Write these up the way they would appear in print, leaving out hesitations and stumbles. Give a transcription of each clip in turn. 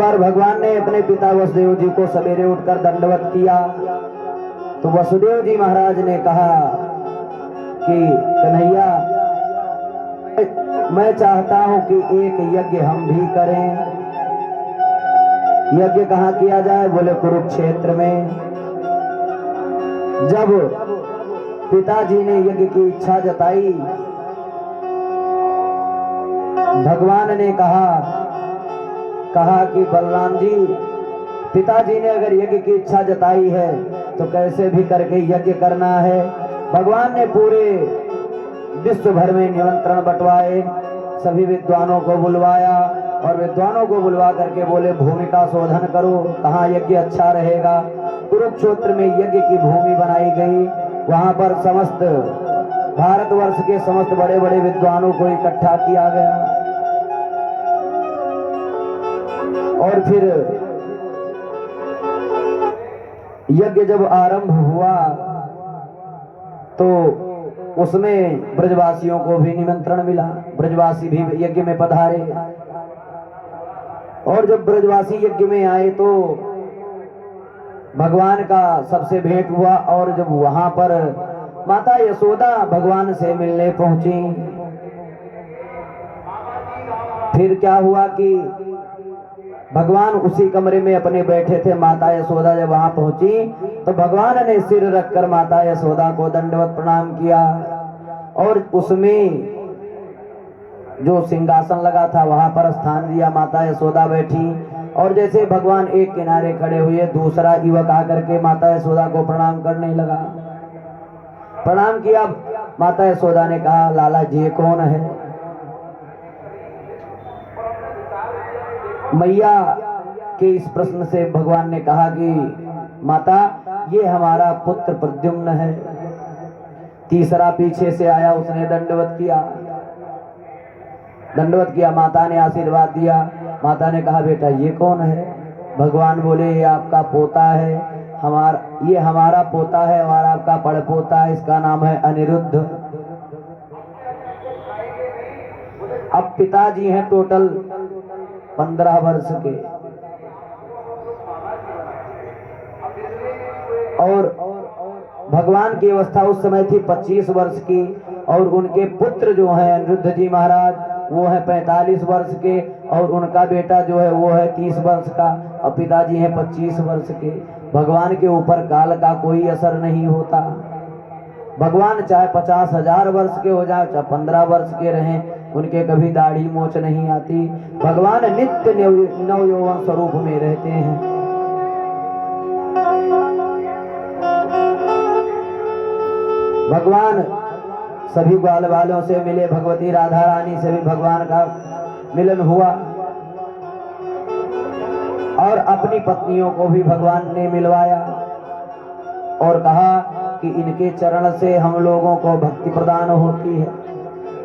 बार भगवान ने अपने पिता वसुदेव जी को सवेरे उठकर दंडवत किया तो वसुदेव जी महाराज ने कहा कि कन्हैया, मैं चाहता हूं कि एक यज्ञ हम भी करें। यज्ञ कहाँ किया जाए? बोले कुरुक्षेत्र में। जब पिताजी ने यज्ञ की इच्छा जताई, भगवान ने कहा कि बलराम जी, पिताजी ने अगर यज्ञ की इच्छा जताई है तो कैसे भी करके यज्ञ करना है। भगवान ने पूरे विश्व भर में निमंत्रण बंटवाए, सभी विद्वानों को बुलवाया और विद्वानों को बुलवा करके बोले भूमि का शोधन करो, कहाँ यज्ञ अच्छा रहेगा। कुरुक्षेत्र में यज्ञ की भूमि बनाई गई। वहां पर समस्त भारतवर्ष के समस्त बड़े बड़े विद्वानों को इकट्ठा किया गया और फिर यज्ञ जब आरंभ हुआ तो उसमें ब्रजवासियों को भी निमंत्रण मिला। ब्रजवासी भी यज्ञ में पधारे और जब ब्रजवासी यज्ञ में आए तो भगवान का सबसे भेंट हुआ और जब वहां पर माता यशोदा भगवान से मिलने पहुंची, फिर क्या हुआ कि भगवान उसी कमरे में अपने बैठे थे। माता यशोदा जब वहां पहुंची तो भगवान ने सिर रखकर माता यशोदा को दंडवत प्रणाम किया और उसमें जो सिंहासन लगा था वहां पर स्थान दिया। माता यशोदा बैठी और जैसे भगवान एक किनारे खड़े हुए, दूसरा युवक आकर के माता यशोदा को प्रणाम करने लगा। प्रणाम किया। माता यशोदा ने कहा, लाला जी कौन है? मैया के इस प्रश्न से भगवान ने कहा कि माता, ये हमारा पुत्र प्रद्युम्न है। तीसरा पीछे से आया, उसने दंडवत किया। माता ने आशीर्वाद दिया। माता ने कहा, बेटा ये कौन है? भगवान बोले, ये आपका पोता है, ये हमारा पोता है और आपका पड़पोता है, इसका नाम है अनिरुद्ध। अब पिताजी हैं टोटल 15 वर्ष के और भगवान की अवस्था उस समय थी 25 वर्ष की और उनके पुत्र जो है अनिरुद्ध जी महाराज वो है 45 वर्ष के और उनका बेटा जो है वो है 30 वर्ष का और पिताजी हैं 25 वर्ष के। भगवान के ऊपर काल का कोई असर नहीं होता। भगवान चाहे 50,000 वर्ष के हो जाए, चाहे 15 वर्ष के रहें, उनके कभी दाढ़ी मोच नहीं आती। भगवान नित्य नव यौवन स्वरूप में रहते हैं। भगवान सभी ग्वाल वालों से मिले, भगवती राधा रानी से भी भगवान का मिलन हुआ और अपनी पत्नियों को भी भगवान ने मिलवाया और कहा कि इनके चरण से हम लोगों को भक्ति प्रदान होती है।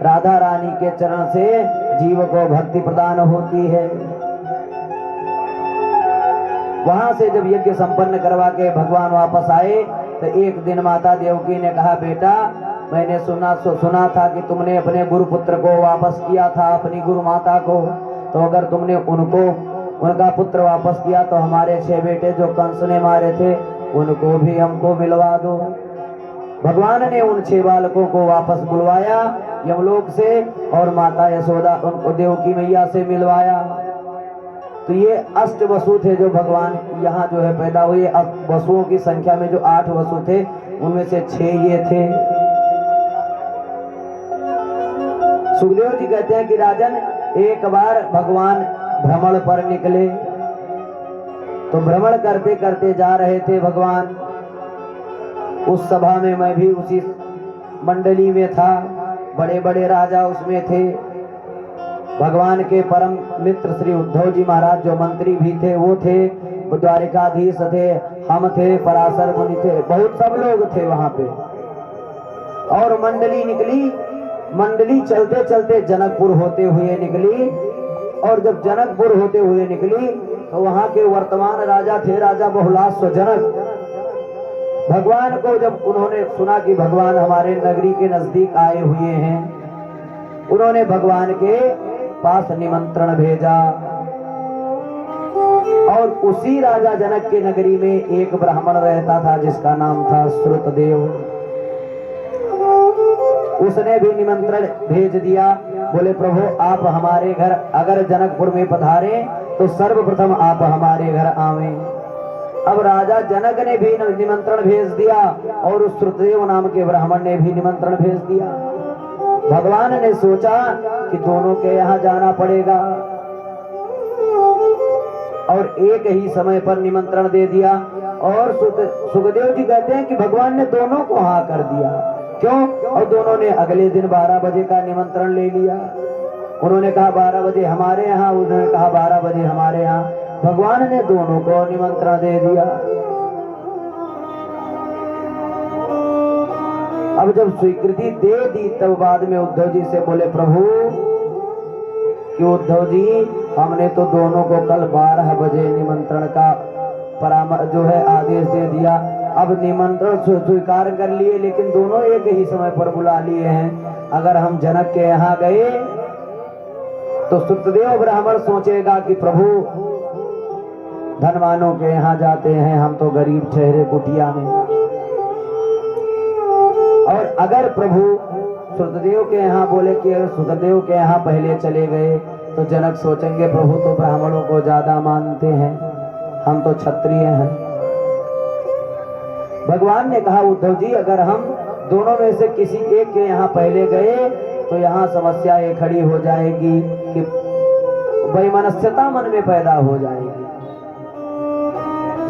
राधा रानी के चरण से जीव को भक्ति प्रदान होती है। वहां से जब यज्ञ संपन्न करवा के भगवान वापस आए तो एक दिन माता देवकी ने कहा, बेटा मैंने सुना था कि तुमने अपने गुरु पुत्र को वापस किया था, अपनी गुरु माता को, तो अगर तुमने उनका पुत्र वापस किया तो हमारे 6 बेटे जो कंस ने मारे थे उनको भी हमको मिलवा दो। भगवान ने उन 6 बालकों को वापस बुलवाया यमलोक से और माता यशोदा उनको देवकी मैया से मिलवाया। तो ये अष्ट वसु थे जो भगवान यहाँ जो है पैदा हुए। वसुओं की संख्या में जो 8 वसु थे उनमें से 6 ये थे। सुखदेव जी कहते हैं कि राजन, एक बार भगवान भ्रमण पर निकले तो भ्रमण करते करते जा रहे थे भगवान। उस सभा में मैं भी उसी मंडली में था, बड़े बड़े राजा उसमें थे। भगवान के परम मित्र श्री उद्धव जी महाराज जो मंत्री भी थे वो थे, द्वारिकाधीश थे, हम थे, पराशर मुनि थे, बहुत सब लोग थे वहां पे। और मंडली निकली। मंडली चलते चलते जनकपुर होते हुए निकली और जब जनकपुर होते हुए निकली तो वहां के वर्तमान राजा थे राजा बहुलाश्व जनक। भगवान को जब उन्होंने सुना कि भगवान हमारे नगरी के नजदीक आए हुए हैं, उन्होंने भगवान के पास निमंत्रण भेजा और उसी राजा जनक के नगरी में एक ब्राह्मण रहता था जिसका नाम था श्रुतदेव। उसने भी निमंत्रण भेज दिया, बोले प्रभु आप हमारे घर अगर जनकपुर में पधारे तो सर्वप्रथम आप हमारे घर आवें। अब राजा जनक ने भी निमंत्रण भेज दिया और उस श्रुतदेव नाम के ब्राह्मण ने भी निमंत्रण भेज दिया। भगवान ने सोचा कि दोनों के यहाँ जाना पड़ेगा और एक ही समय पर निमंत्रण दे दिया। और सुखदेव जी कहते हैं कि भगवान ने दोनों को हाँ कर दिया। क्यों? और दोनों ने अगले दिन 12 बजे का निमंत्रण ले लिया। उन्होंने कहा 12 बजे हमारे यहाँ, उन्होंने कहा 12 बजे हमारे यहाँ। भगवान ने दोनों को निमंत्रण दे दिया। अब जब स्वीकृति दे दी तब बाद में उद्धव जी से बोले प्रभु कि उद्धव जी हमने तो दोनों को कल 12 बजे निमंत्रण का परामर्श जो है आदेश दे दिया। अब निमंत्रण स्वीकार कर लिए लेकिन दोनों एक ही समय पर बुला लिए हैं। अगर हम जनक के यहाँ गए तो श्रुतदेव ब्राह्मण सोचेगा कि प्रभु धनवानों के यहाँ जाते हैं, हम तो गरीब ठहरे कुटिया में। और अगर प्रभु श्रुतदेव के यहाँ बोले कि अगर श्रुतदेव के यहाँ पहले चले गए तो जनक सोचेंगे प्रभु तो ब्राह्मणों को ज्यादा मानते हैं, हम तो क्षत्रिय हैं। भगवान ने कहा उद्धव जी अगर हम दोनों में से किसी एक के यहाँ पहले गए तो यहाँ समस्या ये खड़ी हो जाएगी कि वैमनस्यता मन में पैदा हो जाएगी।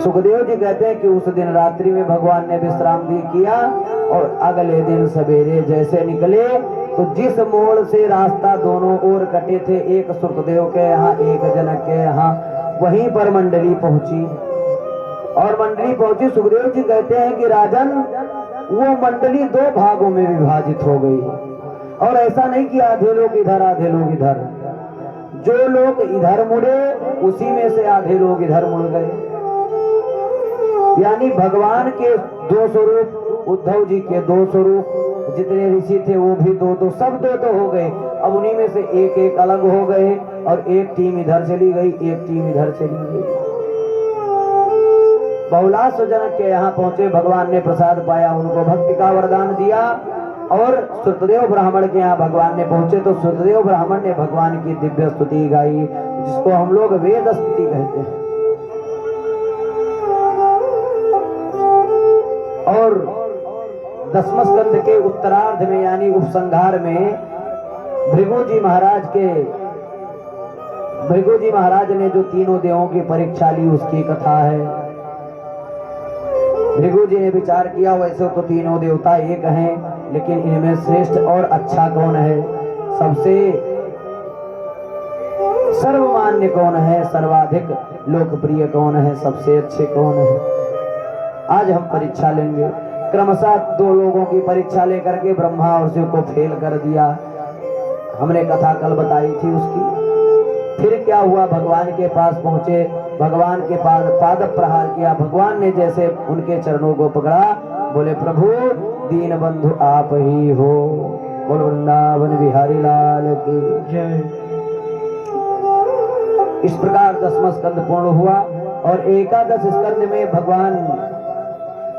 सुखदेव जी कहते हैं कि उस दिन रात्रि में भगवान ने विश्राम किया और अगले दिन सवेरे जैसे निकले तो जिस मोड़ से रास्ता दोनों ओर कटे थे, एक श्रुतदेव के यहाँ एक जनक के यहाँ, वहीं पर मंडली पहुंची। और मंडली पहुंची, सुखदेव जी कहते हैं कि राजन वो मंडली 2 भागों में विभाजित हो गई। और ऐसा नहीं कि आधे लोग इधर आधे लोग इधर, जो लोग इधर मुड़े उसी में से आधे लोग इधर मुड़ गए। यानी भगवान के 2 स्वरूप, उद्धव जी के 2 स्वरूप, जितने ऋषि थे वो भी 2-2, सब 2 हो गए। अब उन्हीं में से एक अलग हो गए और एक टीम इधर चली गई, एक टीम इधर चली गई। बहुलास जनक के यहाँ पहुंचे, भगवान ने प्रसाद पाया, उनको भक्ति का वरदान दिया। और श्रुतदेव ब्राह्मण के यहाँ भगवान ने पहुंचे तो श्रुतदेव ब्राह्मण ने भगवान की दिव्य स्तुति गाई, जिसको हम लोग वेद स्तुति कहते हैं। और 10वें स्कंद के उत्तरार्ध में यानी उपसंहार में भृगु जी महाराज ने जो तीनों देवों की परीक्षा ली उसकी कथा है। भृगु जी ने विचार किया वैसे तो तीनों देवता एक हैं, लेकिन इनमें श्रेष्ठ और अच्छा कौन है, सबसे सर्वमान्य कौन है, सर्वाधिक लोकप्रिय कौन है, सबसे अच्छे कौन है। आज हम परीक्षा लेंगे। क्रमशः 2 लोगों की परीक्षा लेकर के ब्रह्मा और शिव को फेल कर दिया। हमने कथा कल बताई थी उसकी। फिर क्या हुआ, भगवान के पास पहुंचे, भगवान के पास पाद प्रहार किया। भगवान ने जैसे उनके चरणों को पकड़ा, बोले प्रभु दीन बंधु आप ही हो, बोल वृंदावन बिहारी लाल की जय। इस प्रकार 10वां स्कंद पूर्ण हुआ। और 11 स्कंद में भगवान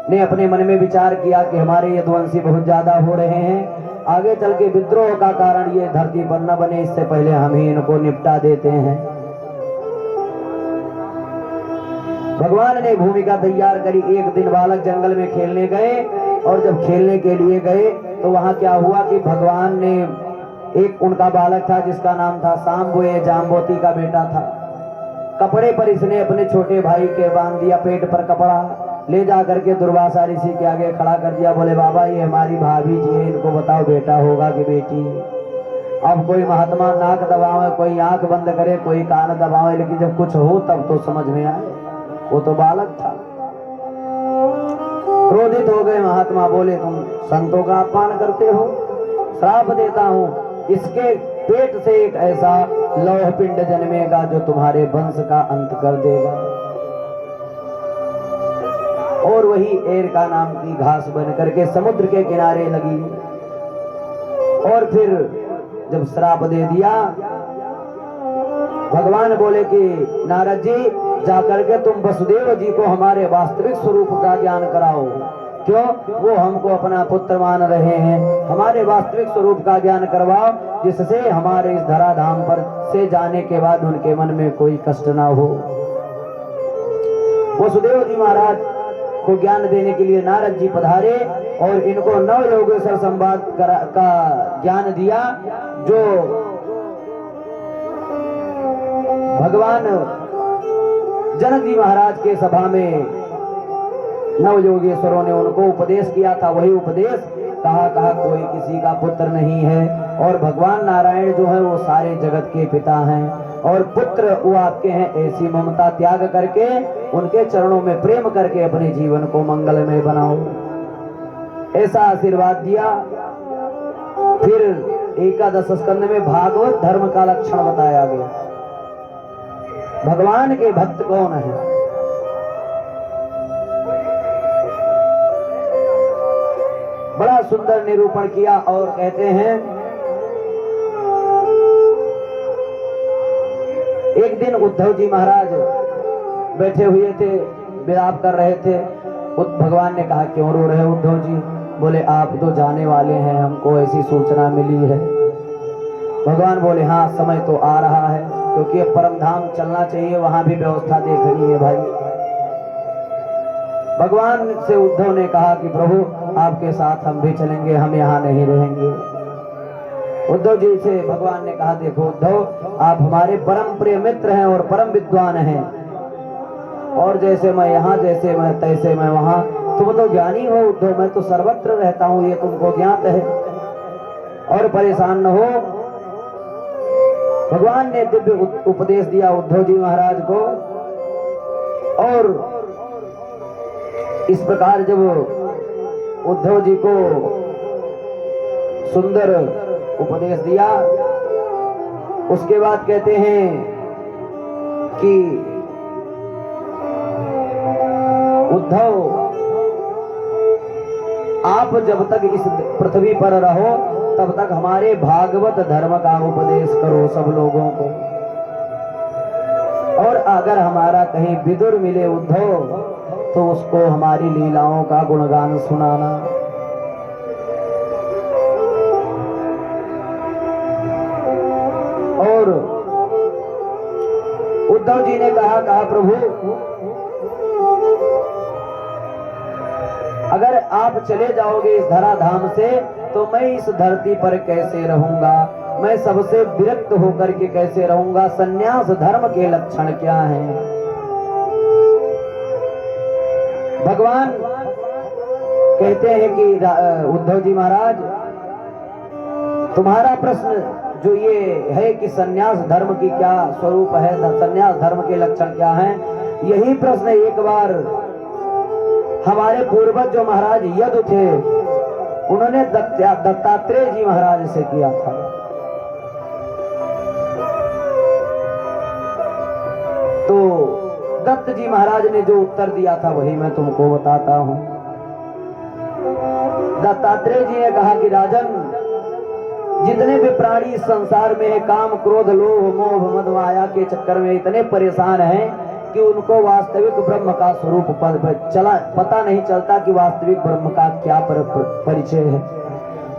ने अपने मन में विचार किया कि हमारे यदुवंशी बहुत ज्यादा हो रहे हैं, आगे चल के विद्रोह का कारण ये धरती पर न बने, इससे पहले हम ही इनको निपटा देते हैं। भगवान ने भूमिका तैयार करी। एक दिन बालक जंगल में खेलने गए और जब खेलने के लिए गए तो वहां क्या हुआ कि भगवान ने एक उनका बालक था जिसका नाम था सांबो, ये जाम्बोती का बेटा था। कपड़े पर इसने अपने छोटे भाई के बांध दिया, पेट पर कपड़ा ले जा करके दुर्वासा ऋषि के आगे खड़ा कर दिया। बोले बाबा ये हमारी भाभी जी है, इनको बताओ बेटा होगा कि बेटी। अब कोई महात्मा नाक दबावे, कोई आंख बंद करे, कोई कान दबावे, लेकिन जब कुछ हो तब तो समझ में आए। वो तो बालक था। क्रोधित हो गए महात्मा, बोले तुम संतों का अपमान करते हो, श्राप देता हूँ, इसके पेट से एक ऐसा लौह पिंड जन्मेगा जो तुम्हारे वंश का अंत कर देगा। और वही एरका नाम की घास बन करके समुद्र के किनारे लगी। और फिर जब श्राप दे दिया, भगवान बोले कि नारद जी जाकर के तुम वसुदेव जी को हमारे वास्तविक स्वरूप का ज्ञान कराओ। क्यों? वो हमको अपना पुत्र मान रहे हैं, हमारे वास्तविक स्वरूप का ज्ञान करवाओ, जिससे हमारे इस धराधाम पर से जाने के बाद उनके मन में कोई कष्ट ना हो। वसुदेव जी महाराज को ज्ञान देने के लिए नारद जी पधारे और इनको नव योगेश्वर संवाद का ज्ञान दिया, जो भगवान जनक जी महाराज के सभा में नव योगेश्वरों ने उनको उपदेश किया था। वही उपदेश कहा कोई किसी का पुत्र नहीं है, और भगवान नारायण जो है वो सारे जगत के पिता हैं, और पुत्र वो आपके हैं। ऐसी ममता त्याग करके उनके चरणों में प्रेम करके अपने जीवन को मंगलमय बनाओ, ऐसा आशीर्वाद दिया। फिर एकादश स्कंद में भागवत धर्म का लक्षण बताया गया। भगवान के भक्त कौन है? बड़ा सुंदर निरूपण किया, और कहते हैं एक दिन उद्धव जी महाराज बैठे हुए थे, विलाप कर रहे थे। भगवान ने कहा क्यों रो रहे उद्धव जी? बोले आप तो जाने वाले हैं, हमको ऐसी सूचना मिली है। भगवान बोले हाँ, समय तो आ रहा है, क्योंकि अब परम धाम चलना चाहिए, वहां भी व्यवस्था देखनी है भाई। भगवान से उद्धव ने कहा कि प्रभु आपके साथ हम भी चलेंगे, हम यहाँ नहीं रहेंगे। उद्धव जी से भगवान ने कहा देखो उद्धव, आप हमारे परम प्रिय मित्र हैं और परम विद्वान हैं, और जैसे मैं यहाँ जैसे मैं तैसे मैं वहाँ। तुम तो ज्ञानी हो उद्धव, मैं तो सर्वत्र रहता हूँ, ये तुमको ज्ञात है, और परेशान न हो। भगवान ने दिव्य उपदेश दिया उद्धव जी महाराज को, और इस प्रकार जब उद्धव जी को सुंदर उपदेश दिया, उसके बाद कहते हैं कि उद्धव आप जब तक इस पृथ्वी पर रहो तब तक हमारे भागवत धर्म का उपदेश करो सब लोगों को, और अगर हमारा कहीं विदुर मिले उद्धव तो उसको हमारी लीलाओं का गुणगान सुनाना। और उद्धव जी ने कहा प्रभु अगर आप चले जाओगे इस धराधाम से तो मैं इस धरती पर कैसे रहूंगा, मैं सबसे विरक्त होकर के कैसे रहूंगा, सन्यास धर्म के लक्षण क्या हैं। भगवान कहते हैं कि उद्धव जी महाराज तुम्हारा प्रश्न जो ये है कि सन्यास धर्म की क्या स्वरूप है, सन्यास धर्म के लक्षण क्या हैं, यही प्रश्न एक बार हमारे पूर्वज जो महाराज यदु थे उन्होंने दत्तात्रेय जी महाराज से किया था। तो दत्त जी महाराज ने जो उत्तर दिया था वही मैं तुमको बताता हूं। दत्तात्रेय जी ने कहा कि राजन, जितने भी प्राणी संसार में है, काम क्रोध लोभ मोह मद माया के चक्कर में इतने परेशान हैं कि उनको वास्तविक ब्रह्म का स्वरूप पता नहीं चलता कि वास्तविक ब्रह्म का क्या परिचय है,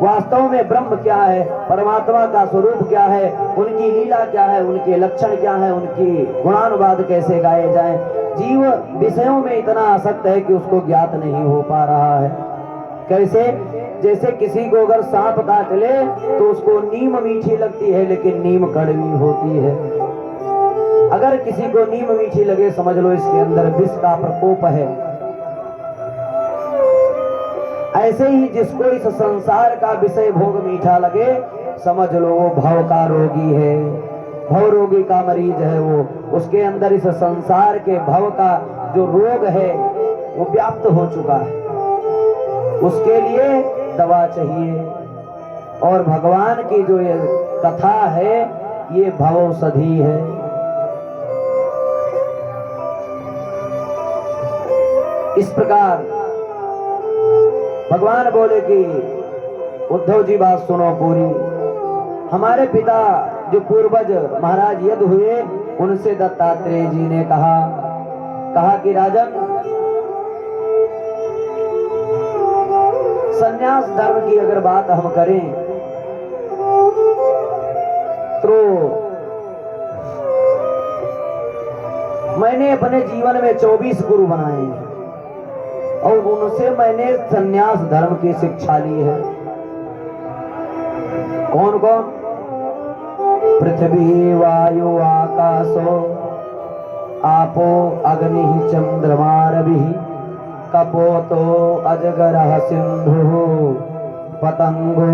वास्तव में ब्रह्म क्या है, परमात्मा का स्वरूप क्या है, उनकी लीला क्या है, उनके लक्षण क्या है, उनकी गुणानुवाद कैसे गाए जाएं। जीव विषयों में इतना आसक्त है कि उसको ज्ञात नहीं हो पा रहा है। कैसे? जैसे किसी को अगर सांप काट ले तो उसको नीम मीठी लगती है लेकिन नीम कड़वी होती है। अगर किसी को नीम मीठी लगे समझ लो इसके अंदर विष का प्रकोप है। ऐसे ही जिसको इस संसार का विषय भोग मीठा लगे समझ लो वो भव का रोगी है, भव रोगी का मरीज है। वो उसके अंदर इस संसार के भव का जो रोग है वो व्याप्त हो चुका है, उसके लिए दवा चाहिए। और भगवान की जो ये कथा है ये भवौषधि है। इस प्रकार भगवान बोले कि उद्धव जी बात सुनो पूरी। हमारे पिता जो पूर्वज महाराज यदु हुए उनसे दत्तात्रेय जी ने कहा कहा कि राजन, संन्यास धर्म की अगर बात हम करें तो मैंने अपने जीवन में 24 गुरु बनाए हैं और उनसे मैंने संन्यास धर्म की शिक्षा ली है। कौन कौन? पृथ्वी वायु आकाशो आपो अग्नि चंद्रमा रवि कपोतो अजगरः सिंधु पतंगो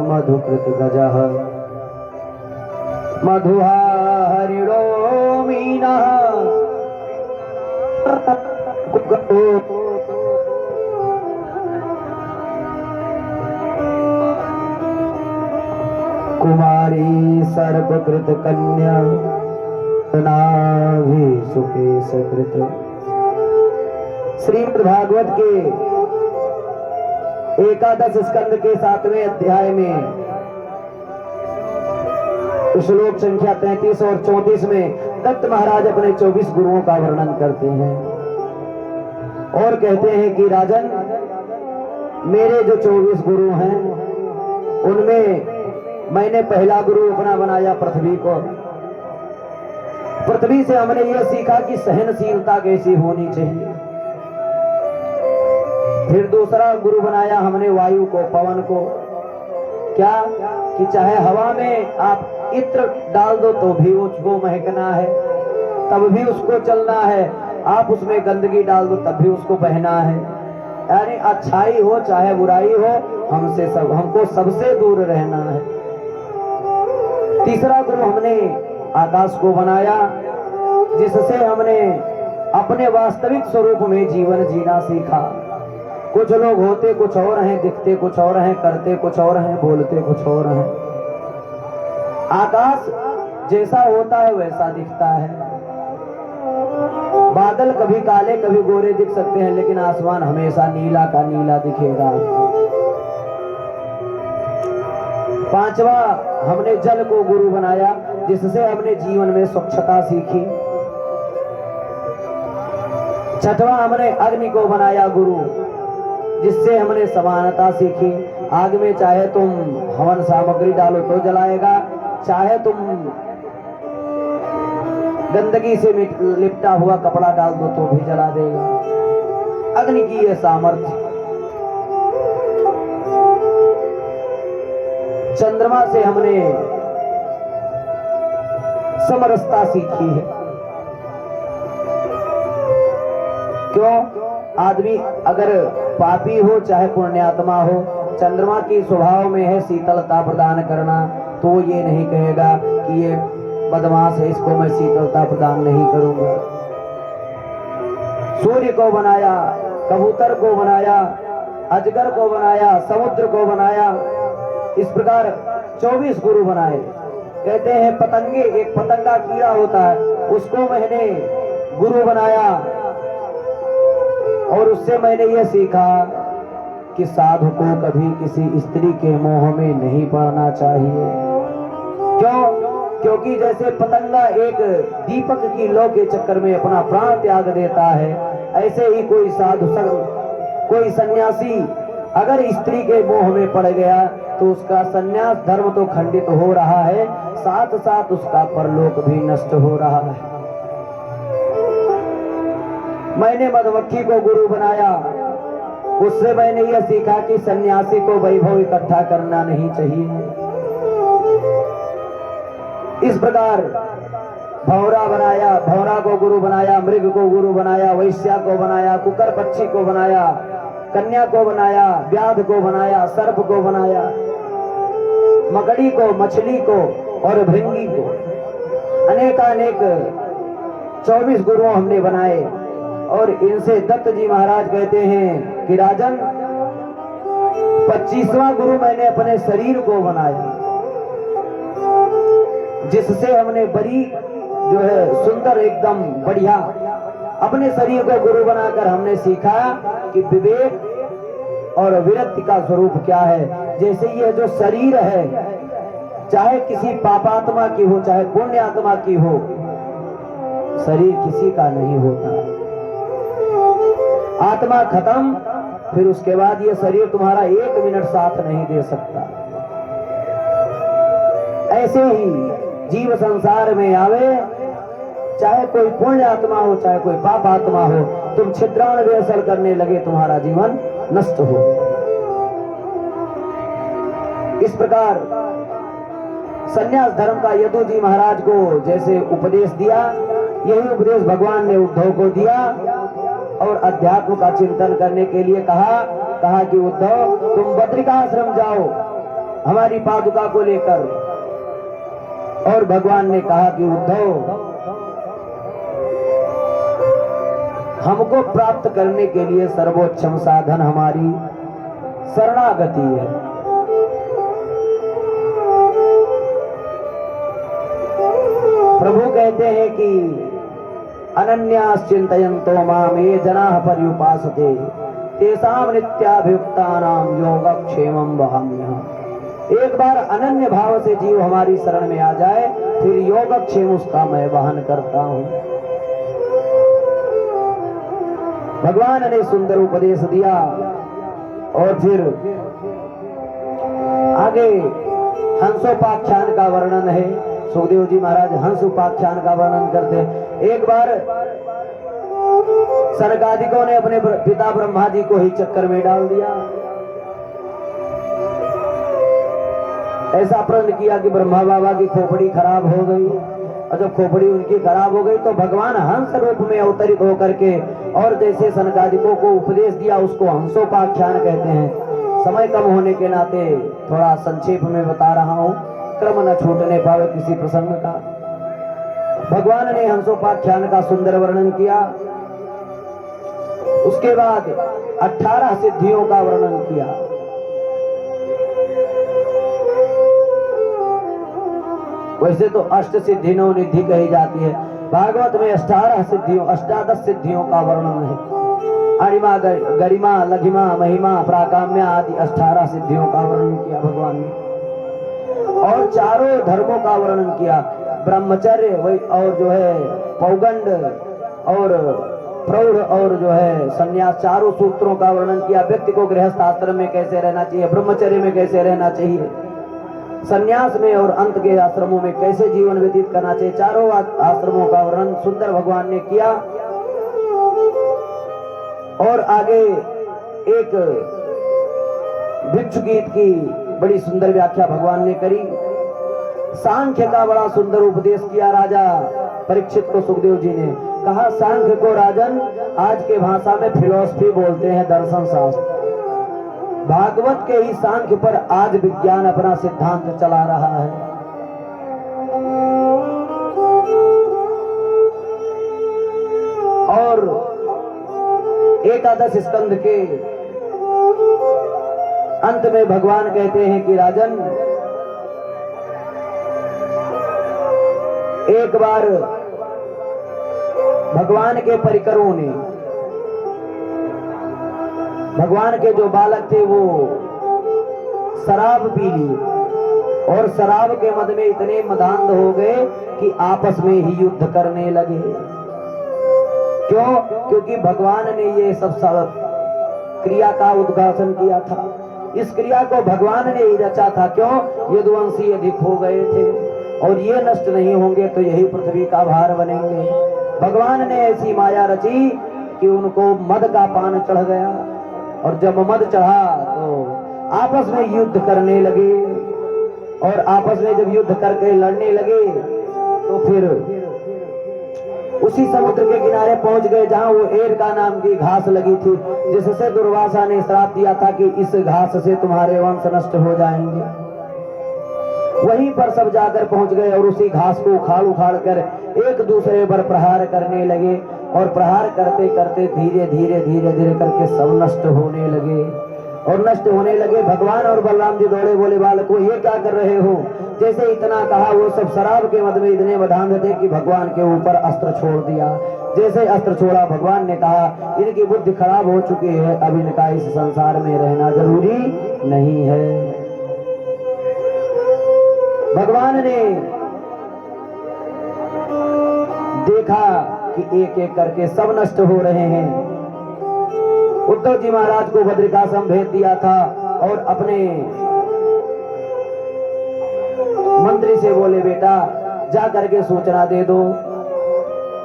मधुकृत गजः मधुहा हरिणो मीनः कुमारी सर्पकृत कन्या नाभि सुकेश कृत। श्रीमद् भागवत के एकादश स्कंद के 7वें अध्याय में श्लोक संख्या 33 और 34 में दत्त महाराज अपने 24 गुरुओं का वर्णन करते हैं और कहते हैं कि राजन, मेरे जो 24 गुरु हैं उनमें मैंने पहला गुरु अपना बनाया पृथ्वी को। पृथ्वी से हमने यह सीखा कि सहनशीलता कैसी होनी चाहिए। फिर दूसरा गुरु बनाया हमने वायु को, पवन को। क्या कि चाहे हवा में आप इत्र डाल दो तो भी उसको महकना है, तब भी उसको चलना है। आप उसमें गंदगी डाल दो तब भी उसको बहना है। यानी अच्छाई हो चाहे बुराई हो, हमको सबसे दूर रहना है। तीसरा गुरु हमने आकाश को बनाया, जिससे हमने अपने वास्तविक स्वरूप में जीवन जीना सीखा। कुछ लोग होते कुछ और हैं, दिखते कुछ और हैं, करते कुछ और हैं, बोलते कुछ और हैं। आकाश जैसा होता है वैसा दिखता है। बादल कभी काले कभी गोरे दिख सकते हैं, लेकिन आसमान हमेशा नीला का नीला दिखेगा। पांचवा हमने जल को गुरु बनाया, जिससे हमने जीवन में स्वच्छता सीखी। छठवां हमने अग्नि को बनाया गुरु, जिससे हमने समानता सीखी। आग में चाहे तुम हवन सामग्री डालो तो जलाएगा, चाहे तुम गंदगी से लिपटा हुआ कपड़ा डाल दो तो भी जला देगा। अग्नि की यह सामर्थ्य। चंद्रमा से हमने समरसता सीखी है। क्यों? आदमी अगर पापी हो चाहे पुण्यात्मा हो, चंद्रमा की स्वभाव में है शीतलता प्रदान करना, तो वो ये नहीं कहेगा कि ये बदमाश है, इसको मैं शीतलता प्रदान नहीं करूंगा। सूर्य को बनाया, कबूतर को बनाया, अजगर को बनाया, समुद्र को बनाया। इस प्रकार 24 गुरु बनाए। कहते हैं पतंगे, एक पतंगा कीड़ा होता है, उसको मैंने गुरु बनाया और उससे मैंने यह सीखा कि साधु को कभी किसी स्त्री के मोह में नहीं पड़ना चाहिए। क्यों? क्योंकि जैसे पतंगा एक दीपक की लौ के चक्कर में अपना प्राण त्याग देता है, ऐसे ही कोई साधु कोई सन्यासी अगर स्त्री के मोह में पड़ गया तो उसका सन्यास धर्म तो खंडित हो रहा है, साथ साथ उसका परलोक भी नष्ट हो रहा है। मैंने मधुमक्खी को गुरु बनाया, उससे मैंने यह सीखा कि सन्यासी को वैभव इकट्ठा करना नहीं चाहिए। इस प्रकार भौरा बनाया, भौरा को गुरु बनाया, मृग को गुरु बनाया, वैश्या को बनाया, कुकर पक्षी को बनाया, कन्या को बनाया, व्याध को बनाया, सर्प को बनाया, मकड़ी को, मछली को और भृंगी को। अनेकानेक 24 गुरुओं हमने बनाए। और इनसे दत्त जी महाराज कहते हैं कि राजन, 25वां गुरु मैंने अपने शरीर को बनाया, जिससे हमने बड़ी जो है सुंदर एकदम बढ़िया अपने शरीर को गुरु बनाकर हमने सीखा कि विवेक और विरक्ति का स्वरूप क्या है। जैसे यह जो शरीर है, चाहे किसी पापात्मा की हो चाहे पुण्य आत्मा की हो, शरीर किसी का नहीं होता। आत्मा खत्म, फिर उसके बाद ये शरीर तुम्हारा 1 मिनट साथ नहीं दे सकता। ऐसे ही जीव संसार में आवे, चाहे कोई पुण्य आत्मा हो चाहे कोई पाप आत्मा हो, तुम छिद्रान व्यसन करने लगे तुम्हारा जीवन नष्ट हो। इस प्रकार संन्यास धर्म का यदु जी महाराज को जैसे उपदेश दिया, यही उपदेश भगवान ने उद्धव को दिया और अध्यात्म का चिंतन करने के लिए कहा कि उद्धव तुम बद्रिकाश्रम जाओ हमारी पादुका को लेकर। और भगवान ने कहा कि उद्धव हमको प्राप्त करने के लिए सर्वोच्चम साधन हमारी शरणागति है। प्रभु कहते हैं कि अनन्याश्चिन्तयन्तो माम ये जनाः पर्युपासते तेषां नित्याभियुक्तानां योगक्षेमं वहाम्यहम्। एक बार अनन्य भाव से जीव हमारी शरण में आ जाए, फिर योगक्षेम उसका मैं वहन करता हूं। भगवान ने सुंदर उपदेश दिया और फिर आगे हंसोपाख्यान का वर्णन है। सुखदेव जी महाराज हंस उपाख्यान का वर्णन करते हैं। एक बार सनकादिकों ने अपने पिता ब्रह्मा जी को ही चक्कर में डाल दिया। ऐसा प्रण किया कि ब्रह्मा बाबा की खोपड़ी खराब हो गई, और जब खोपड़ी उनकी खराब हो गई तो भगवान हंस रूप में अवतरित होकर के और जैसे सनकादिकों को उपदेश दिया, उसको हंसोपाख्यान कहते हैं। समय कम होने के नाते थोड़ा संक्षेप में बता रहा हूं, क्रम न छूटने पावे किसी प्रसंग का। भगवान ने हंसोपाख्यान का सुंदर वर्णन किया। उसके बाद 18 सिद्धियों का वर्णन किया। वैसे तो अष्ट सिद्धि नौ निधि कही जाती है, भागवत में 18 सिद्धियों 18 सिद्धियों का वर्णन है। अणिमा गरिमा लघिमा महिमा प्राकाम्य आदि 18 सिद्धियों का वर्णन किया भगवान ने। और चारों धर्मों का वर्णन किया, ब्रह्मचर्य और जो है पौगंड और प्रौढ़ और जो है संन्यास, चारों सूत्रों का वर्णन किया। व्यक्ति को गृहस्थ आश्रम में कैसे रहना चाहिए, ब्रह्मचर्य में कैसे रहना चाहिए, संन्यास में और अंत के आश्रमों में कैसे जीवन व्यतीत करना चाहिए, चारों आश्रमों का वर्णन सुंदर भगवान ने किया। और आगे एक भिक्षु गीत की बड़ी सुंदर व्याख्या भगवान ने करी। सांख्य का बड़ा सुंदर उपदेश किया राजा परीक्षित को सुखदेव जी ने। कहा सांख्य को राजन आज के भाषा में फिलॉसफी बोलते हैं, दर्शन शास्त्र। भागवत के ही सांख्य पर आज विज्ञान अपना सिद्धांत चला रहा है। और एकादश स्कंध के अंत में भगवान कहते हैं कि राजन एक बार भगवान के परिकरों ने, भगवान के जो बालक थे वो शराब पी ली और शराब के मद में इतने मदांध हो गए कि आपस में ही युद्ध करने लगे। क्यों? क्योंकि भगवान ने ये सब क्रिया का उद्घाटन किया था। इस क्रिया को भगवान ने ही रचा था। क्यों? यदुवंशी अधिक हो गए थे और ये नष्ट नहीं होंगे तो यही पृथ्वी का भार बनेंगे। भगवान ने ऐसी माया रची कि उनको मद का पान चढ़ गया, और जब मद चढ़ा तो आपस में युद्ध करने लगे। और आपस में जब युद्ध करके लड़ने लगे तो फिर उसी समुद्र के किनारे पहुंच गए जहां वो एरका नाम की घास लगी थी, जिससे दुर्वासा ने श्राप दिया था कि इस घास से तुम्हारे वंश नष्ट हो जाएंगे। वहीं पर सब जाकर पहुंच गए और उसी घास को उखाड़ कर एक दूसरे पर प्रहार करने लगे। और प्रहार करते करते धीरे धीरे करके सब नष्ट होने लगे और नष्ट होने लगे। भगवान और बलराम जी दौड़े, बोले बालको ये क्या कर रहे हो? जैसे इतना कहा वो सब शराब के मद में इतने मदांध थे कि भगवान के ऊपर अस्त्र छोड़ दिया। जैसे अस्त्र छोड़ा भगवान ने कहा इनकी बुद्धि खराब हो चुकी है, अब इनका इस संसार में रहना जरूरी नहीं है। भगवान ने देखा कि एक एक करके सब नष्ट हो रहे हैं। उद्धव जी महाराज को बद्रिकाश्रम भेज दिया था और अपने मंत्री से बोले बेटा जा करके सूचना दे दो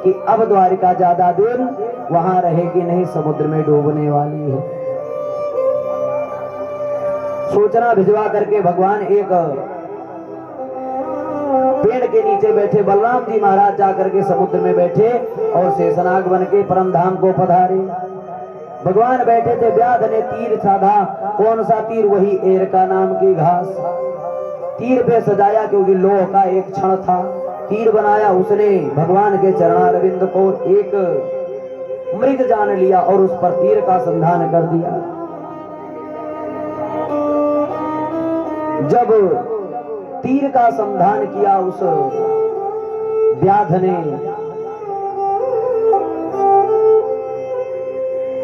कि अब द्वारिका ज्यादा दिन वहां रहेगी नहीं, समुद्र में डूबने वाली है। सूचना भिजवा करके भगवान एक पेड़ के नीचे बैठे बलराम जी महाराज जाकर के समुद्र में बैठे और शेषनाग बन के परम धाम को पधारे। भगवान बैठे थे, व्याध ने तीर साधा। कौन सा तीर? वही एरका नाम की घास। तीर पे सजाया क्योंकि लोह का एक क्षण था। तीर बनाया उसने, भगवान के चरणारविंद को एक मृग जान लिया और उस पर तीर का संधान कर दिया। जब तीर का संधान किया उस व्याध ने,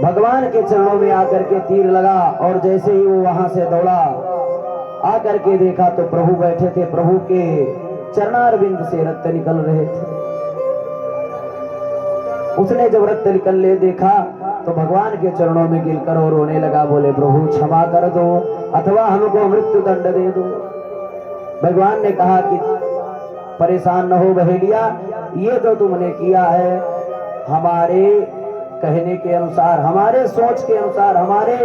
भगवान के चरणों में आकर के तीर लगा और जैसे ही वो वहां से दौड़ा आकर के देखा तो प्रभु बैठे थे। प्रभु के चरणारविंद से रक्त निकल रहे थे। उसने जब रक्त निकलने देखा तो भगवान के चरणों में गिरकर और रोने लगा। बोले प्रभु क्षमा कर दो अथवा हमको मृत्यु दंड दे दो। भगवान ने कहा कि परेशान न हो बहेलिया, ये जो तुमने किया है हमारे कहने के अनुसार, हमारे सोच के अनुसार, हमारे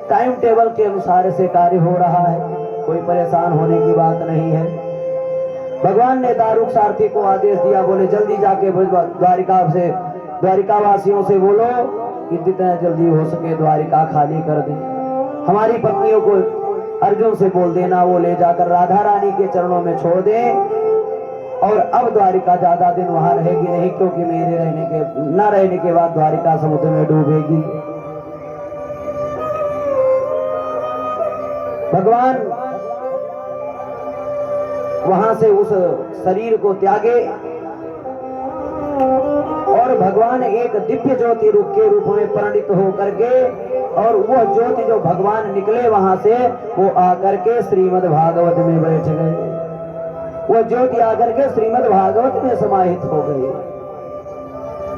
टाइम टेबल के अनुसार से कार्य हो रहा है, कोई परेशान होने की बात नहीं है। भगवान ने दारुक सारथी को आदेश दिया, बोले जल्दी जाके द्वारिका वासियों से बोलो कि जितना जल्दी हो सके द्वारिका खाली कर दें। हमारी पत्नियों को अर्जुन से बोल देना वो ले जाकर राधा रानी के चरणों में छोड़ दें और अब द्वारिका ज्यादा दिन वहां रहेगी नहीं, क्योंकि मेरे न रहने के बाद द्वारिका समुद्र में डूबेगी। भगवान वहां से उस शरीर को त्यागे और भगवान एक दिव्य ज्योति रूप के रूप में परिणित होकर के, और वह ज्योति जो भगवान निकले वहां से वो आकर के श्रीमद् भागवत में बैठ गए। वो ज्योति आकर के श्रीमद् भागवत में समाहित हो गई।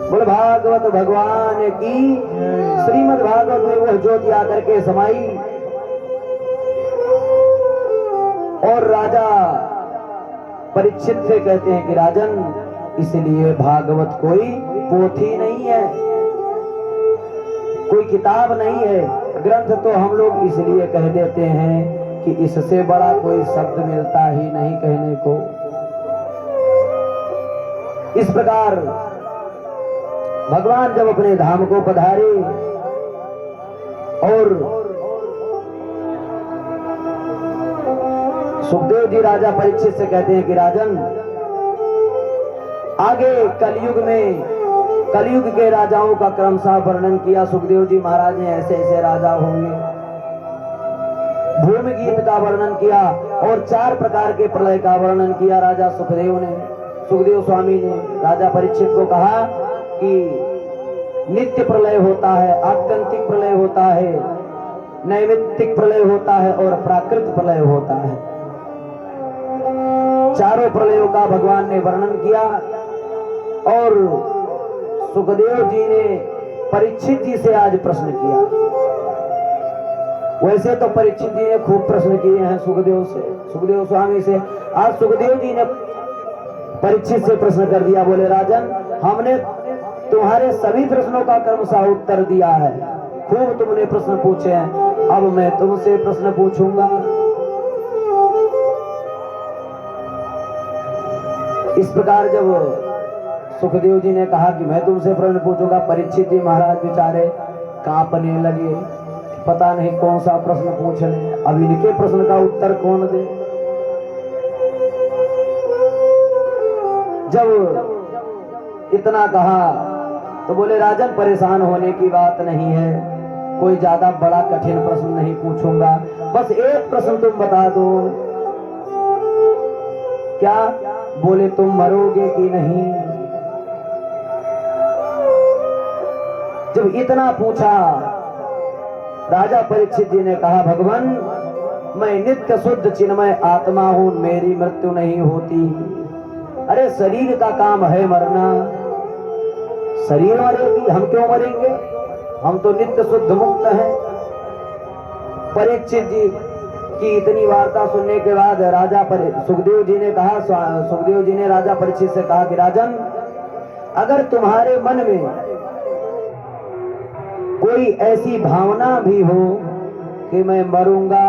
बोल भागवत भगवान की। श्रीमद् भागवत में वह ज्योति आकर के समाई और राजा परीक्षित से कहते हैं कि राजन, इसलिए भागवत कोई पोथी नहीं है, कोई किताब नहीं है, ग्रंथ तो हम लोग इसलिए कह देते हैं कि इससे बड़ा कोई शब्द मिलता ही नहीं कहने को। इस प्रकार भगवान जब अपने धाम को पधारे और सुखदेव जी राजा परीक्षित से कहते हैं कि राजन, आगे कलयुग के राजाओं का क्रमशः वर्णन किया सुखदेव जी महाराज ने, ऐसे ऐसे राजा होंगे। भूमि गीत का वर्णन किया और 4 प्रकार के प्रलय का वर्णन किया राजा सुखदेव स्वामी ने। राजा परीक्षित को कहा कि नित्य प्रलय होता है, आत्यंतिक प्रलय होता है, नैमित्तिक प्रलय होता है और प्राकृत प्रलय होता है। चारों प्रलयों का भगवान ने वर्णन किया और सुखदेव जी ने परीक्षित जी से आज प्रश्न किया। वैसे तो परीक्षित जी ने खूब प्रश्न किए हैं सुखदेव स्वामी से। आज सुखदेव जी ने परीक्षित से प्रश्न कर दिया। बोले राजन, हमने तुम्हारे सभी प्रश्नों का क्रमशः उत्तर दिया है, खूब तुमने प्रश्न पूछे हैं, अब मैं तुमसे प्रश्न पूछूंगा। इस प्रकार जब सुखदेव जी ने कहा कि मैं तुमसे प्रश्न पूछूंगा, परीक्षित जी महाराज बेचारे कांपने लगे, पता नहीं कौन सा प्रश्न पूछ ले, अब इनके प्रश्न का उत्तर कौन दे। जब इतना कहा तो बोले राजन, परेशान होने की बात नहीं है, कोई ज्यादा बड़ा कठिन प्रश्न नहीं पूछूंगा, बस एक प्रश्न तुम बता दो। क्या? बोले तुम मरोगे कि नहीं। जब इतना पूछा राजा परीक्षित जी ने कहा, भगवान मैं नित्य शुद्ध चिन्मय आत्मा हूं, मेरी मृत्यु नहीं होती। अरे शरीर का काम है मरना, शरीर मरेगी, हम क्यों मरेंगे? हम तो नित्य शुद्ध मुक्त हैं। परीक्षित जी की इतनी वार्ता सुनने के बाद सुखदेव जी ने राजा परीक्षित से कहा कि राजन, अगर तुम्हारे मन में कोई ऐसी भावना भी हो कि मैं मरूंगा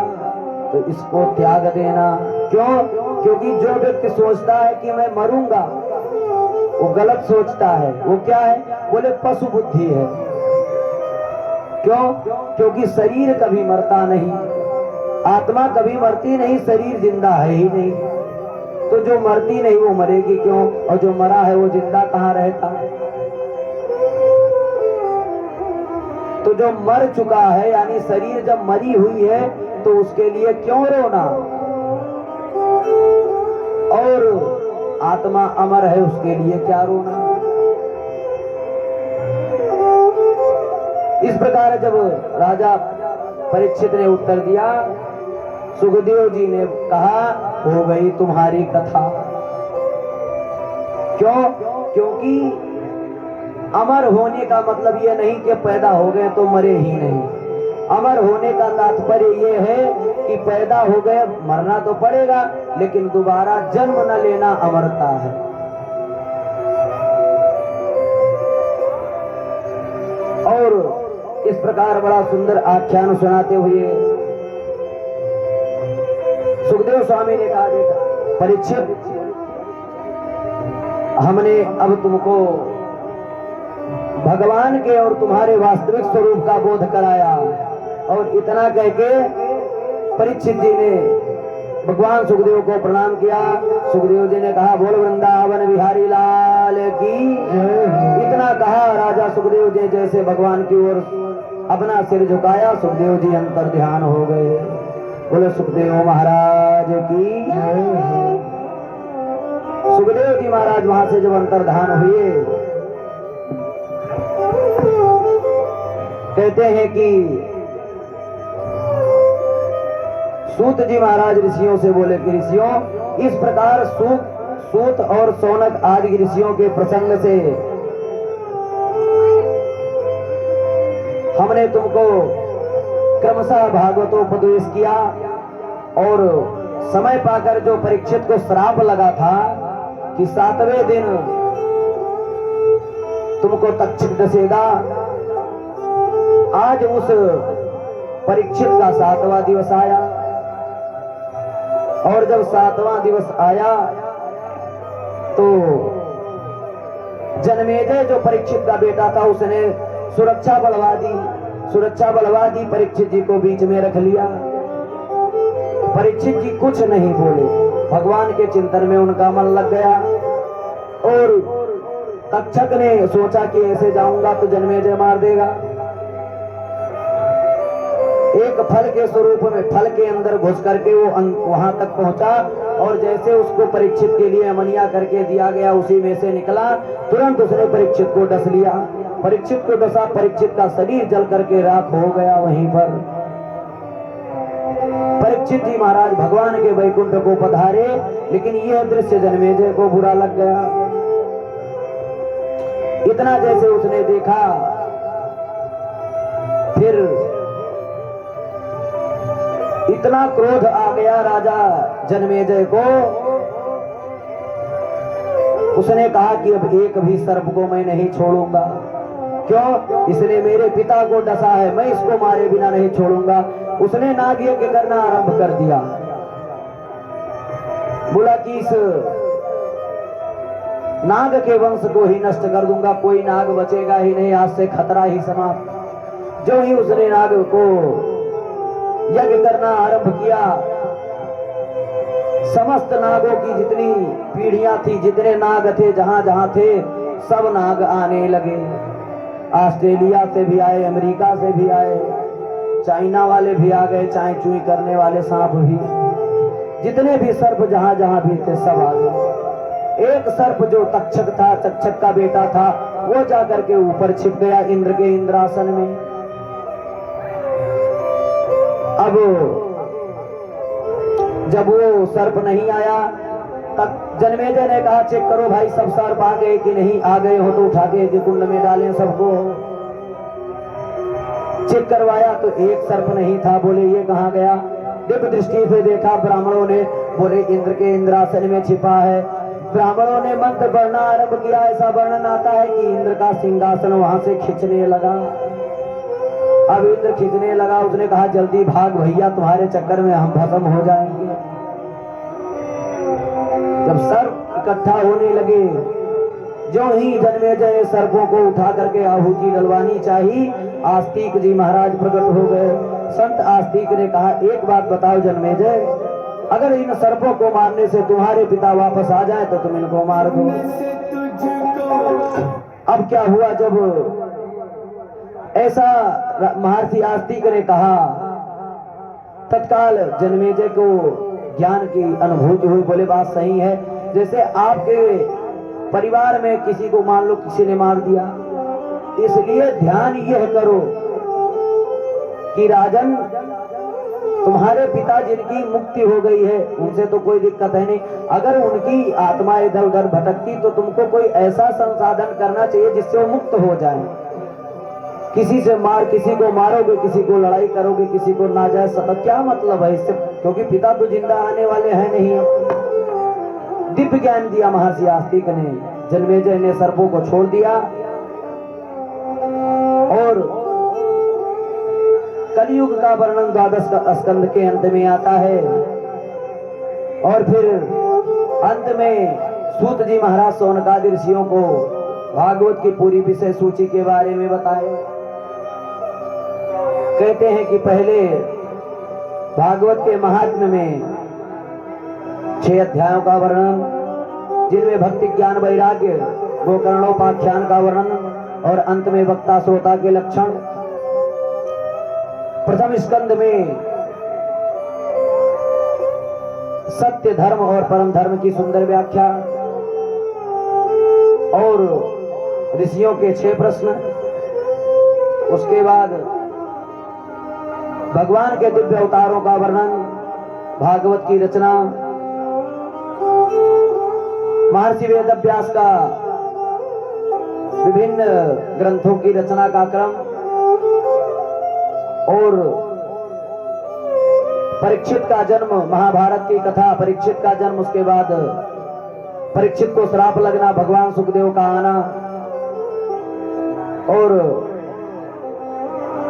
तो इसको त्याग देना। क्यों? क्योंकि जो व्यक्ति सोचता है कि मैं मरूंगा वो गलत सोचता है। वो क्या है? बोले पशु बुद्धि है। क्यों? क्योंकि शरीर कभी मरता नहीं, आत्मा कभी मरती नहीं, शरीर जिंदा है ही नहीं। तो जो मरती नहीं वो मरेगी क्यों? और जो मरा है वो जिंदा कहाँ रहता? तो जो मर चुका है यानी शरीर जब मरी हुई है तो उसके लिए क्यों रोना? और आत्मा अमर है, उसके लिए क्या रोना? इस प्रकार जब राजा परीक्षित ने उत्तर दिया, सुखदेव जी ने कहा, हो गई तुम्हारी कथा। क्यों? क्योंकि अमर होने का मतलब यह नहीं कि पैदा हो गए तो मरे ही नहीं। अमर होने का तात्पर्य यह है कि पैदा हो गए, मरना तो पड़ेगा लेकिन दोबारा जन्म न लेना अमरता है। और इस प्रकार बड़ा सुंदर आख्यान सुनाते हुए सुखदेव स्वामी ने कहा, बेटा परीक्षित, हमने अब तुमको भगवान के और तुम्हारे वास्तविक स्वरूप का बोध कराया। और इतना कहके परीक्षित जी ने भगवान सुखदेव को प्रणाम किया। सुखदेव जी ने कहा, बोल वृंदावन बिहारी लाल की। इतना कहा राजा सुखदेव जी जैसे भगवान की ओर अपना सिर झुकाया, सुखदेव जी अंतर ध्यान हो गए। बोले सुखदेव महाराज की। सुखदेव जी महाराज वहां से जब अंतर ध्यान हुए, कहते हैं कि सूत जी महाराज ऋषियों से बोले कि ऋषियों, इस प्रकार सूत और सौनक आदि ऋषियों के प्रसंग से हमने तुमको क्रमशः भागवतोपदेश किया। और समय पाकर जो परीक्षित को श्राप लगा था कि 7वें दिन तुमको तक्षक डसेगा, आज उस परीक्षित का 7वां दिवस आया। और जब 7वां दिवस आया तो जन्मेजय जो परीक्षित का बेटा था उसने सुरक्षा बढ़वा दी, परीक्षित जी को बीच में रख लिया। परीक्षित जी कुछ नहीं बोले, भगवान के चिंतन में उनका मन लग गया। और तक्षक ने सोचा कि ऐसे जाऊंगा तो जन्मेजय मार देगा। एक फल के स्वरूप में फल के अंदर घुस करके वो वहां तक पहुंचा। और जैसे उसको परीक्षित के लिए अमनिया करके दिया गया उसी में से निकला, तुरंत उसने परीक्षित को डस लिया। परीक्षित को डसा, परीक्षित का शरीर जल करके राख हो गया वहीं पर। परीक्षित जी महाराज भगवान के वैकुंठ को पधारे, लेकिन यह दृश्य जन्मेजय को बुरा लग गया। इतना जैसे उसने देखा, फिर इतना क्रोध आ गया राजा जन्मेजय को, उसने कहा कि अब एक भी सर्प को मैं नहीं छोड़ूंगा। क्यों? इसने मेरे पिता को डसा है, मैं इसको मारे बिना नहीं छोड़ूंगा। उसने नागयज्ञ करना आरंभ कर दिया। बोला कि इस नाग के वंश को ही नष्ट कर दूंगा, कोई नाग बचेगा ही नहीं, आज से खतरा ही समाप्त। जो ही उसने नाग को यज्ञ करना आरंभ किया, समस्त नागों की जितनी पीढ़ियां थी, जितने नाग थे, जहां जहां थे, सब नाग आने लगे। ऑस्ट्रेलिया से भी आए, अमेरिका से भी आए, चाइना वाले भी आ गए, चाय चुई करने वाले सांप भी, जितने भी सर्प जहां जहां भी थे सब आ गए। एक सर्प जो तक्षक था, तक्षक का बेटा था, वो जाकर के ऊपर छिप गया इंद्र के इंद्रासन में। अब जब वो सर्प नहीं आया, तब जन्मेजय ने कहा, चेक करो भाई सब सर्प आ गए कि नहीं, आ गए हो तो उठा के कुंड में डालें सबको। चेक करवाया तो एक सर्प नहीं था। बोले ये कहाँ गया? दिव्य दृष्टि से देखा ब्राह्मणों ने, बोले इंद्र के इंद्रासन में छिपा है। ब्राह्मणों ने मंत्र पढ़ना आरंभ किया। ऐसा वर्णन आता है कि इंद्र का सिंहासन वहां से खींचने लगा। अब इंद्र खींचने लगा, उसने कहा जल्दी भाग भैया, तुम्हारे चक्कर में हम भस्म हो जाएंगे। जब सर्प इकट्ठा होने लगे, जो ही जन्मेजय सर्पों को उठा करके आहुति डलवानी चाहिए, आस्तिक जी महाराज प्रकट हो गए। संत आस्तिक ने कहा एक बात बताओ जन्मेजय, अगर इन सर्पों को मारने से तुम्हारे पिता वापस आ जाए तो तुम इनको मार दो। अब क्या हुआ? जब ऐसा महर्षि आस्तिक ने कहा, तत्काल जन्मेजय को ज्ञान की अनुभूति हुई। बोले बात सही है। जैसे आपके परिवार में किसी को मान लो किसी ने मार दिया, इसलिए ध्यान यह करो कि राजन तुम्हारे पिता जिनकी मुक्ति हो गई है उनसे तो कोई दिक्कत है नहीं, अगर उनकी आत्मा इधर उधर भटकती तो तुमको कोई ऐसा संसाधन करना चाहिए जिससे वो मुक्त हो जाए। किसी को मारोगे, किसी को लड़ाई करोगे, किसी को नाजायज सतत, क्या मतलब है इससे? क्योंकि पिता तो जिंदा आने वाले हैं नहीं। दिव्य ज्ञान दिया महर्षि आस्तिक ने। जन्मेजय ने सर्पों को छोड़ दिया और कलयुग का वर्णन 12 स्कंद के अंत में आता है। और फिर अंत में सूत जी महाराज सौनकादि ऋषियों को भागवत की पूरी विषय सूची के बारे में बताए। कहते हैं कि पहले भागवत के महात्म्य में 6 अध्यायों का वर्णन, जिनमें भक्ति ज्ञान वैराग्य गोकर्णोपाख्यान का वर्णन और अंत में वक्ता श्रोता के लक्षण। प्रथम स्कंद में सत्य धर्म और परम धर्म की सुंदर व्याख्या और ऋषियों के 6 प्रश्न। उसके बाद भगवान के दिव्य अवतारों का वर्णन, भागवत की रचना, महर्षि वेदव्यास का विभिन्न ग्रंथों की रचना का क्रम और परीक्षित का जन्म, महाभारत की कथा, परीक्षित का जन्म, उसके बाद परीक्षित को श्राप लगना, भगवान सुखदेव का आना और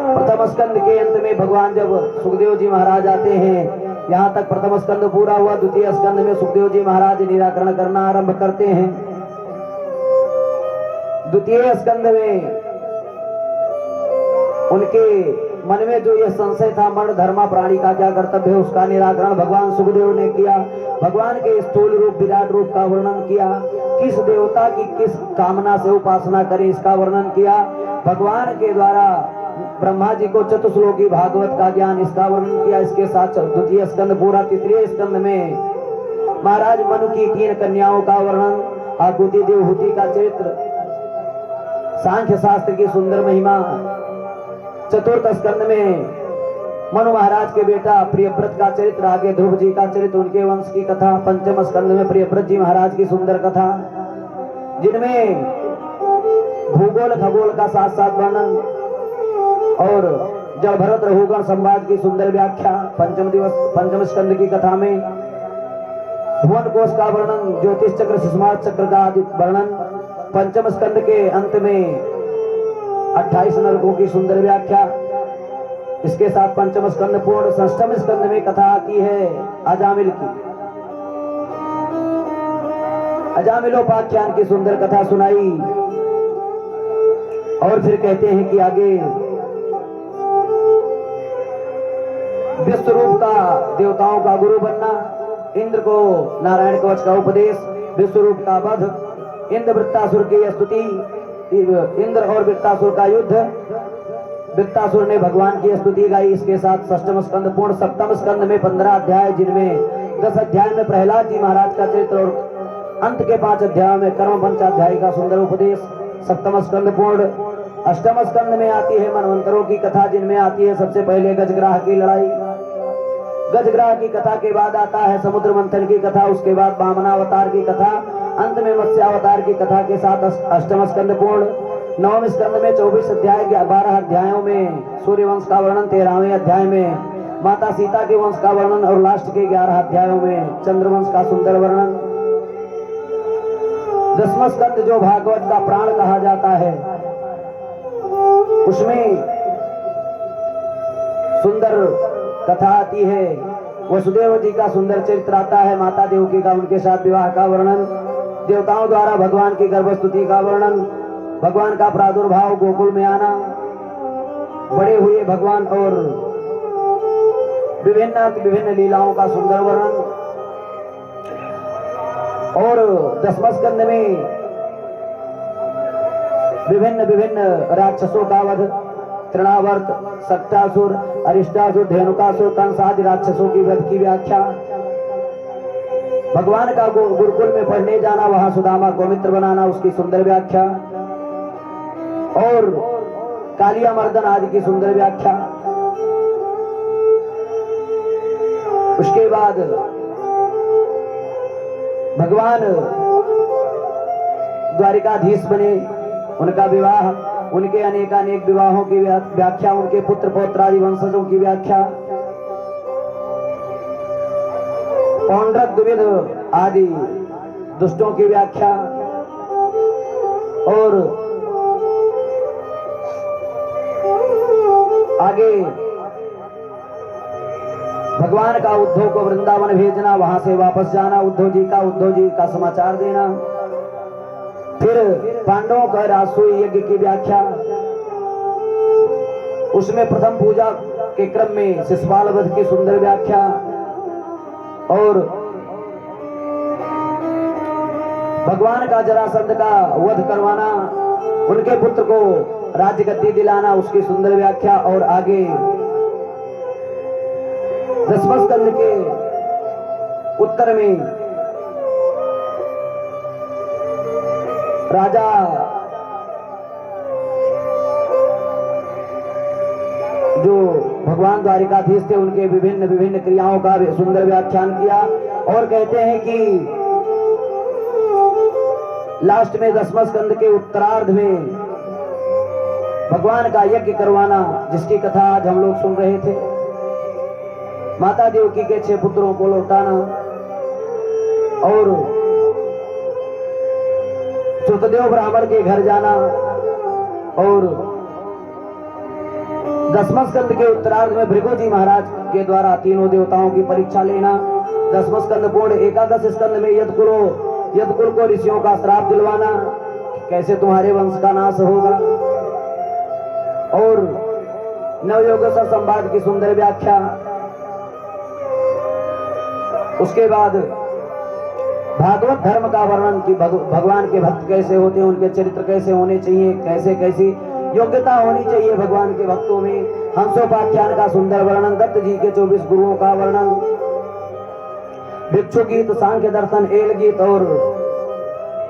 प्रथम स्कंद के अंत में भगवान जब सुखदेव जी महाराज आते हैं, यहाँ तक प्रथम स्कंद पूरा हुआ। द्वितीय स्कंद में सुखदेव जी महाराज निराकरण करना आरंभ करते हैं। द्वितीय स्कंद में उनके मन में जो यह संशय था मर्ण धर्मा प्राणी का क्या कर्तव्य है, उसका निराकरण भगवान सुखदेव ने किया। भगवान के स्थूल रूप विराट रूप का वर्णन किया। किस देवता की किस कामना से उपासना करें इसका वर्णन किया। भगवान के द्वारा ब्रह्मा जी को चतुश्लोकी भागवत का ज्ञान, इसका वर्णन किया। इसके साथ द्वितीय स्कंद पूरा। तृतीय स्कंद में महाराज मनु की 3 कन्याओं का वर्णन, आकुति देवहूति का चरित्र, सांख्य शास्त्र की सुंदर महिमा। चतुर्थ स्कंद में मनु महाराज के बेटा प्रियव्रत का चरित्र, आगे ध्रुव जी का चरित्र, उनके वंश की कथा। पंचम स्कंद में प्रियव्रत जी महाराज की सुंदर कथा, जिनमें भूगोल खगोल का साथ साथ वर्णन और जल भरत रघुगण संवाद की सुंदर व्याख्या। पंचम स्कंद की कथा में भुवन कोश का वर्णन, ज्योतिष चक्र सुषमा चक्र का वर्णन। पंचम स्कंद के अंत में 28 नरकों की सुंदर व्याख्या। इसके साथ पंचम स्कंद पूर्ण। षष्ठम स्कंद में कथा आती है अजामिल की। अजामिलोपाख्यान की सुंदर कथा सुनाई। और फिर कहते हैं कि आगे विश्वरूप का देवताओं का गुरु बनना, इंद्र को नारायण कवच का उपदेश, विश्वरूप का वध, इंद्र वृत्तासुर की स्तुति, इंद्र और वृत्तासुर का युद्ध, वृत्तासुर ने भगवान की स्तुति गाई। इसके साथ षष्ठम स्कंद पूर्ण। सप्तम स्कंद में 15 अध्याय, जिनमें 10 अध्याय में प्रहलाद जी महाराज का चरित्र और अंत के 5 अध्याय में कर्म पंचाध्याय का सुंदर उपदेश। सप्तम स्कंद पूर्ण। अष्टम स्कंद में आती है मनवंतरों की कथा, जिनमें आती है सबसे पहले गजग्राह की लड़ाई। गजग्राह की कथा के बाद आता है समुद्र मंथन की कथा, उसके बाद वामनावतार की कथा, अंत में मत्स्यावतार की कथा के साथ अष्टम स्कंद पूर्ण। 9वें स्कंद में 24 अध्याय 12 अध्यायों में सूर्य वंश का वर्णन, 13वें अध्याय में माता सीता के वंश का वर्णन और लास्ट के 11 अध्यायों में चंद्रवंश का सुंदर वर्णन। 10वां स्कंद जो भागवत का प्राण कहा जाता है, उसमें सुंदर कथा आती है। वसुदेव जी का सुंदर चरित्र आता है, माता देवकी का उनके साथ विवाह का वर्णन, देवताओं द्वारा भगवान की गर्भस्तुति का वर्णन, भगवान का प्रादुर्भाव, गोकुल में आना, बड़े हुए भगवान और विभिन्न लीलाओं का सुंदर वर्णन। और 10वां स्कंद में विभिन्न राक्षसों का वध, तृणावर्त, सक्तासुर, अरिष्टासुर, धेनुकासुर, कंस आदि राक्षसों की वध की व्याख्या, भगवान का गुरुकुल में पढ़ने जाना, वहां सुदामा को मित्र बनाना, उसकी सुंदर व्याख्या, और कालिया मर्दन आदि की सुंदर व्याख्या। उसके बाद भगवान द्वारिकाधीश बने, उनका विवाह, उनके अनेकानेक विवाहों की व्याख्या, उनके पुत्र पौत्रादि वंशजों की व्याख्या, पौंड्रक द्विविध आदि दुष्टों की व्याख्या, और आगे भगवान का उद्धव को वृंदावन भेजना, वहां से वापस जाना, उद्धव जी का समाचार देना, फिर पांडवों का राजसूय यज्ञ की व्याख्या, उसमें प्रथम पूजा के क्रम में शिशुपाल वध की सुंदर व्याख्या, और भगवान का जरासंध का वध करवाना, उनके पुत्र को राज्य गद्दी दिलाना, उसकी सुंदर व्याख्या, और आगे 10वें स्कंद के उत्तर में राजा जो भगवान द्वारिकाधीश थे, उनके विभिन्न क्रियाओं का सुंदर व्याख्यान किया। और कहते हैं कि लास्ट में 10वें स्कंद के उत्तरार्ध में भगवान का यज्ञ करवाना, जिसकी कथा आज हम लोग सुन रहे थे, माता देवकी के 6 पुत्रों को लौटाना, और श्रुतदेव ब्राह्मण के घर जाना, और 10वें स्कंद के उत्तरार्ध में भृगु जी महाराज के द्वारा तीनों देवताओं की परीक्षा लेना। 10वां स्कंद पूर्ण। 11 स्कंद में यदकुल को ऋषियों का श्राप दिलवाना, कैसे तुम्हारे वंश का नाश होगा, और नवयोगेश्वर संवाद की सुंदर व्याख्या। उसके बाद भागवत धर्म का वर्णन कि भगवान के भक्त कैसे होते हैं, उनके चरित्र कैसे होने चाहिए, कैसे कैसी योग्यता होनी चाहिए भगवान के भक्तों में। हंसोपाख्यान का सुंदर वर्णन, दत्त जी के 24 गुरुओं का वर्णन, भिक्षु गीत, सांख्य दर्शन, एल गीत और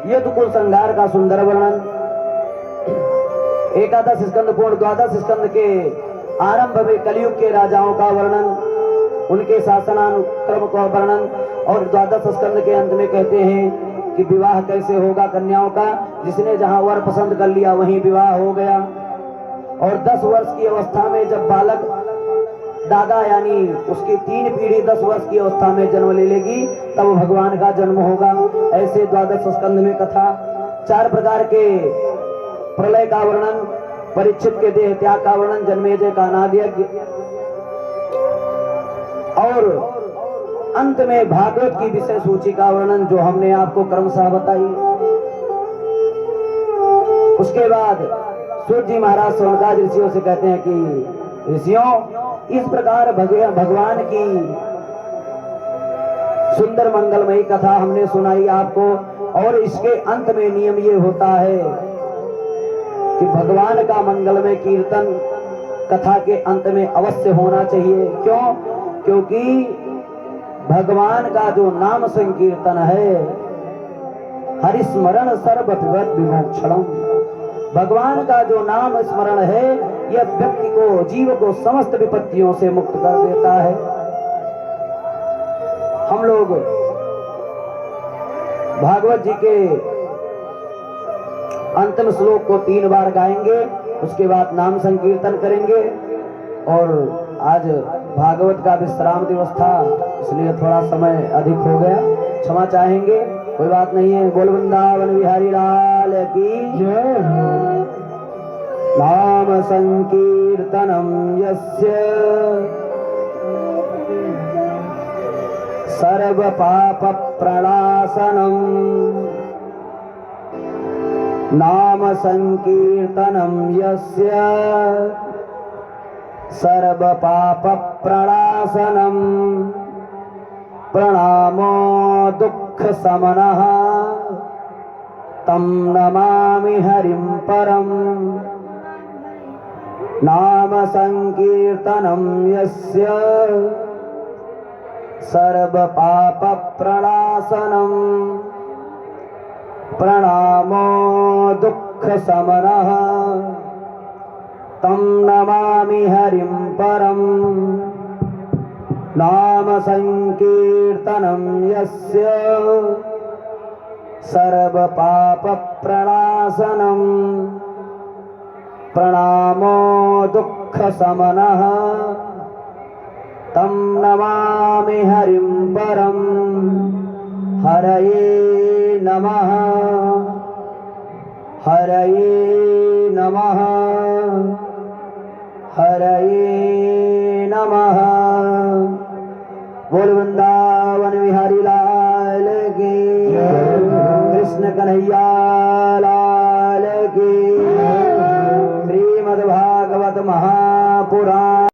यदुकुल संहार का सुंदर वर्णन। 11 स्कंद पूर्ण। 12 स्कंद के आरंभ में कलयुग के राजाओं का वर्णन, उनके शासनानुक्रम का वर्णन, और 12 स्कंद के अंत में कहते हैं कि विवाह कैसे होगा कन्याओं का, जिसने जहां वर पसंद कर लिया वहीं विवाह हो गया। और 10 वर्ष की अवस्था में जब बालक दादा यानी उसकी 3 पीढ़ी 10 वर्ष की अवस्था में जन्म ले लेगी, तब भगवान का जन्म होगा। ऐसे 12 स्कंद में कथा। 4 प्रकार के प्रलय का वर्णन, परीक्षित के देह त्याग का वर्णन, जन्मेजय का अनादि यज्ञ, और अंत में भागवत की विषय सूची का वर्णन, जो हमने आपको क्रमशः बताई। उसके बाद सूर्य जी महाराज सौनकादि ऋषियों से कहते हैं कि ऋषियों, इस प्रकार भगवान की सुंदर मंगलमयी कथा हमने सुनाई आपको, और इसके अंत में नियम ये होता है कि भगवान का मंगलमय कीर्तन कथा के अंत में अवश्य होना चाहिए। क्यों? क्योंकि भगवान का जो नाम संकीर्तन है, हरिस्मरण सर्वविपद विमोक्षणम, भगवान का जो नाम स्मरण है, यह व्यक्ति को, जीव को समस्त विपत्तियों से मुक्त कर देता है। हम लोग भागवत जी के अंतिम श्लोक को 3 बार गाएंगे, उसके बाद नाम संकीर्तन करेंगे। और आज भागवत का विश्राम दिवस था, इसलिए थोड़ा समय अधिक हो गया, क्षमा चाहेंगे, कोई बात नहीं है। बोल वृंदावन बिहारी लाल की जय। नाम संकीर्तनम यस्य सर्व पाप प्रणाशनम, नाम संकीर्तनम यस्य सर्व पाप प्रणाशनम, प्रणामो दुख समनः तं नमामि हरिं परम। नाम संकीर्तनम यस्य सर्व पाप प्रणाशनम, प्रणामो दुख समनः तं नमामि हरिं परम। नाम संकीर्तनम यस्य सर्व पाप प्रणाशनम, प्रणामो दुख समनः तं नमामि हरिं परम। हरये नमः, हरये नमः, हरये नमः। बोल वृंदावन बिहारी लाल की, कृष्ण कन्हैया लाल